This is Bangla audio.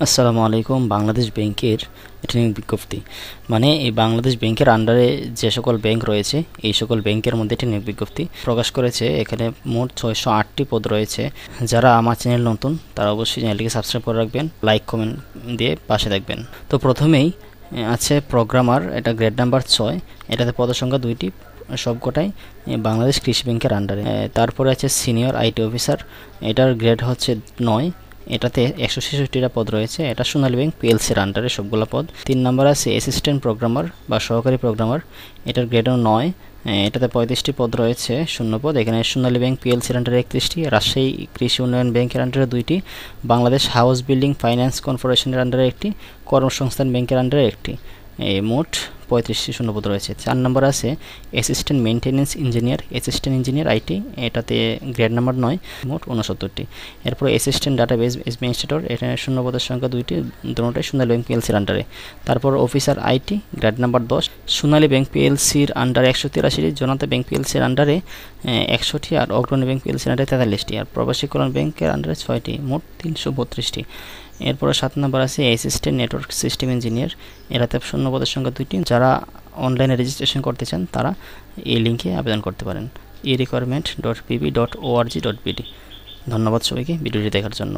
আসসালামু আলাইকুম। বাংলাদেশ ব্যাংকের এটা নিয়োগ বিজ্ঞপ্তি, মানে এই বাংলাদেশ ব্যাংকের আন্ডারে যে সকল ব্যাংক রয়েছে এই সকল ব্যাংকের মধ্যে একটি নিয়োগ বিজ্ঞপ্তি প্রকাশ করেছে। এখানে মোট 608টি পদ রয়েছে। যারা আমার চ্যানেল নতুন তারা অবশ্যই চ্যানেলটিকে সাবস্ক্রাইব করে রাখবেন, লাইক কমেন্ট দিয়ে পাশে থাকবেন। তো প্রথমেই আছে প্রোগ্রামার, এটা গ্রেড নাম্বার 6, এটাতে পদের সংখ্যা 2টি, সবকটাই বাংলাদেশ কৃষি ব্যাংকের আন্ডারে। তারপরে আছে সিনিয়র আইটি অফিসার, এটার গ্রেড হচ্ছে 9, এটাতে 166টা পদ রয়েছে। এটা সোনালী ব্যাংক পিএলসির আন্ডারে সবগুলো পদ। 3 নম্বর আছে অ্যাসিস্ট্যান্ট প্রোগ্রামার বা সহকারী প্রোগ্রামার, এটার গ্রেডও 9, এটাতে 35টি পদ রয়েছে, শূন্য পদ। এখানে সোনালী ব্যাংক পিএলসির আন্ডারে 31টি, রাজশাহী কৃষি উন্নয়ন ব্যাংকের আন্ডারে 2টি, বাংলাদেশ হাউস বিল্ডিং ফাইন্যান্স কর্পোরেশনের আন্ডারে 1টি, কর্মসংস্থান ব্যাংকের আন্ডারে 1টি। এই মোট 35টি শূন্যপদ রয়েছে। 4 নম্বর আছে assistant maintenance engineer, assistant engineer IT, এটাতে গ্রেড নাম্বার 9, মোট 69টি। এরপর অ্যাসিস্ট্যান্ট ডাটাবেস অ্যাডমিনিস্ট্রেটর, এটা শূন্যপদের সংখ্যা 2টি, দুটোটাই সোনালী ব্যাংক পিএলসির আন্ডারে। তারপর officer IT, grade number 10, Sonali bank পিএলসির আন্ডারে 183টি, জনতা ব্যাংক পিএলসির আন্ডারে 100টি, আর অগ্রণী ব্যাংক পিএলসির আন্ডারে 43টি, আর প্রবাসী কল্যাণ ব্যাংকের আন্ডারে 6টি, মোট 332টি। এরপরে 7 নম্বর আছে অ্যাসিস্ট্যান্ট নেটওয়ার্ক সিস্টেম ইঞ্জিনিয়ার, এটাতে শূন্যপদের সংখ্যা 2টি। যারা অনলাইনে রেজিস্ট্রেশন করতে চান তারা এই লিঙ্কে আবেদন করতে পারেন, erequirement.pb.org.bd। ধন্যবাদ সবাইকে ভিডিওটি দেখার জন্য।